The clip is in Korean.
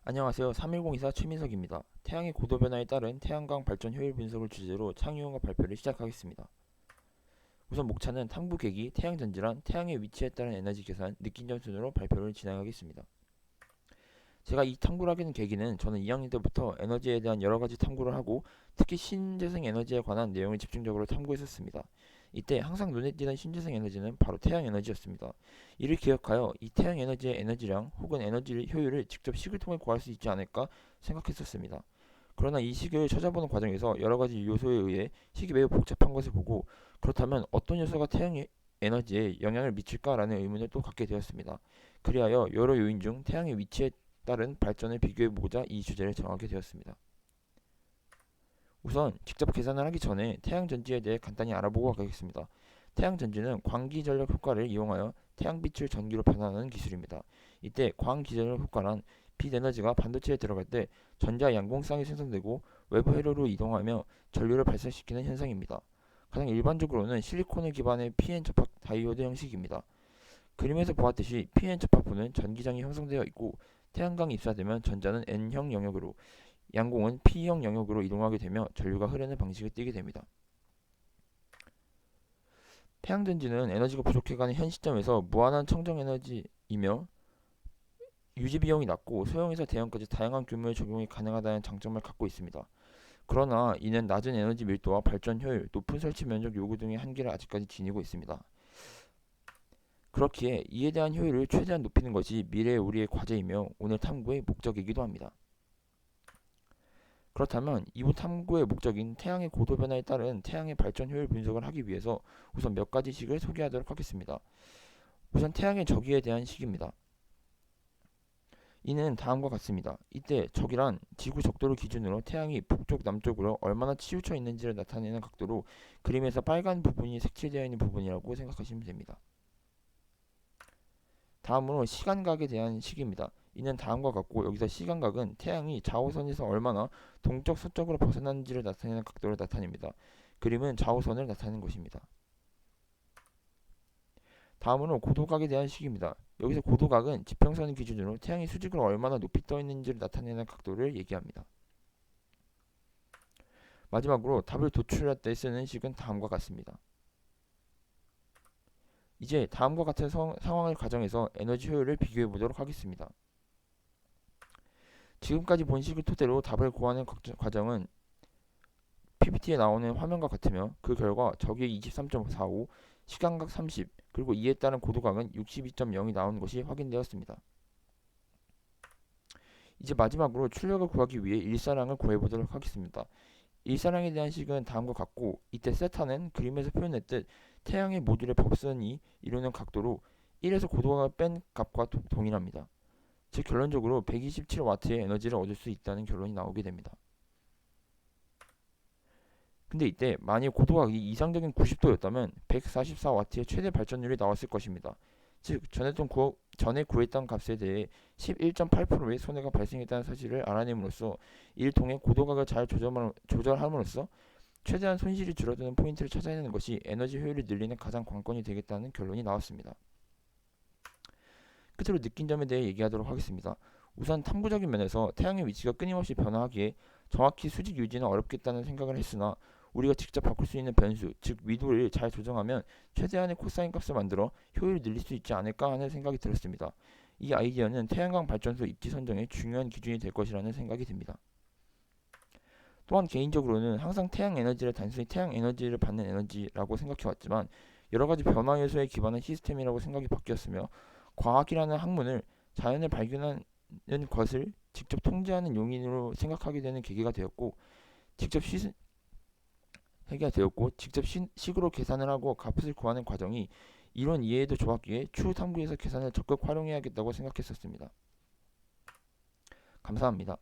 안녕하세요. 3104 최민석입니다. 태양의 고도 변화에 따른 태양광 발전 효율 분석을 주제로 창의용어 발표를 시작하겠습니다. 우선 목차는 탐구 계기, 태양 전지란, 태양의 위치에 따른 에너지 계산, 느낀 점 순으로 발표를 진행하겠습니다. 제가 이 탐구를 하게 된 계기는 저는 2학년 때부터 에너지에 대한 여러 가지 탐구를 하고 특히 신재생 에너지에 관한 내용을 집중적으로 탐구했었습니다. 이때 항상 눈에 띄는 신재생 에너지는 바로 태양 에너지였습니다. 이를 기억하여 이 태양 에너지의 에너지량 혹은 에너지 효율을 직접 식을 통해 구할 수 있지 않을까 생각했었습니다. 그러나 이 식을 찾아보는 과정에서 여러 가지 요소에 의해 식이 매우 복잡한 것을 보고 그렇다면 어떤 요소가 태양 에너지에 영향을 미칠까라는 의문을 또 갖게 되었습니다. 그리하여 여러 요인 중 태양의 위치에 따른 발전을 비교해보고자 이 주제를 정하게 되었습니다. 우선 직접 계산을 하기 전에 태양 전지에 대해 간단히 알아보고 가겠습니다. 태양 전지는 광기 전력 효과를 이용하여 태양빛을 전기로 변환하는 기술입니다. 이때 광기 전력 효과란 빛 에너지가 반도체에 들어갈 때 전자 양공쌍이 생성되고 외부 회로로 이동하며 전류를 발생시키는 현상입니다. 가장 일반적으로는 실리콘을 기반의 PN 접합 다이오드 형식입니다. 그림에서 보았듯이 PN 접합부는 전기장이 형성되어 있고 태양광이 입사되면 전자는 N형 영역으로 양공은 P형 영역으로 이동하게 되며 전류가 흐르는 방식을 띠게 됩니다. 태양전지는 에너지가 부족해가는 현 시점에서 무한한 청정 에너지이며 유지 비용이 낮고 소형에서 대형까지 다양한 규모의 적용이 가능하다는 장점을 갖고 있습니다. 그러나 이는 낮은 에너지 밀도와 발전 효율, 높은 설치 면적 요구 등의 한계를 아직까지 지니고 있습니다. 그렇기에 이에 대한 효율을 최대한 높이는 것이 미래의 우리의 과제이며 오늘 탐구의 목적이기도 합니다. 그렇다면 이번 탐구의 목적인 태양의 고도 변화에 따른 태양의 발전 효율 분석을 하기 위해서 우선 몇 가지 식을 소개하도록 하겠습니다. 우선 태양의 저기에 대한 식입니다. 이는 다음과 같습니다. 이때 적이란 지구 적도를 기준으로 태양이 북쪽 남쪽으로 얼마나 치우쳐 있는지를 나타내는 각도로 그림에서 빨간 부분이 색칠되어 있는 부분이라고 생각하시면 됩니다. 다음으로 시간각에 대한 식입니다. 이는 다음과 같고 여기서 시간각은 태양이 좌우선에서 얼마나 동쪽 서쪽으로 벗어나는지를 나타내는 각도를 나타냅니다. 그림은 좌우선을 나타내는 것입니다. 다음으로 고도각에 대한 식입니다. 여기서 고도각은 지평선을 기준으로 태양이 수직으로 얼마나 높이 떠 있는지를 나타내는 각도를 얘기합니다. 마지막으로 답을 도출할 때 쓰는 식은 다음과 같습니다. 이제 다음과 같은 상황을 가정해서 에너지 효율을 비교해 보도록 하겠습니다. 지금까지 본 식을 토대로 답을 구하는 과정은 PPT에 나오는 화면과 같으며 그 결과 적이 23.45, 시간각 30, 그리고 이에 따른 고도각은 62.0이 나오는 것이 확인되었습니다. 이제 마지막으로 출력을 구하기 위해 일사량을 구해보도록 하겠습니다. 일사량에 대한 식은 다음과 같고 이때 세타는 그림에서 표현했듯 태양의 모듈의 법선이 이루는 각도로 1에서 고도각을 뺀 값과 동일합니다. 즉 결론적으로 127W의 에너지를 얻을 수 있다는 결론이 나오게 됩니다. 근데 이때 만일 고도각이 이상적인 90도였다면 144W의 최대 발전율이 나왔을 것입니다. 즉 전에 구했던 값에 대해 11.8%의 손해가 발생했다는 사실을 알아냄으로써 이를 통해 고도각을 잘 조절함으로써 최대한 손실이 줄어드는 포인트를 찾아내는 것이 에너지 효율을 늘리는 가장 관건이 되겠다는 결론이 나왔습니다. 끝으로 느낀 점에 대해 얘기하도록 하겠습니다. 우선 탐구적인 면에서 태양의 위치가 끊임없이 변화하기에 정확히 수직 유지는 어렵겠다는 생각을 했으나 우리가 직접 바꿀 수 있는 변수, 즉 위도를 잘 조정하면 최대한의 코사인 값을 만들어 효율을 늘릴 수 있지 않을까 하는 생각이 들었습니다. 이 아이디어는 태양광 발전소 입지 선정의 중요한 기준이 될 것이라는 생각이 듭니다. 또한 개인적으로는 항상 태양 에너지를 단순히 태양 에너지를 받는 에너지라고 생각해왔지만 여러 가지 변화 요소에 기반한 시스템이라고 생각이 바뀌었으며 과학이라는 학문을 자연을 발견하는 것을 직접 통제하는 용인으로 생각하게 되는 계기가 되었고 직접 식으로 계산을 하고 값을 구하는 과정이 이론 이해에도 좋았기에 추후 탐구에서 계산을 적극 활용해야겠다고 생각했었습니다. 감사합니다.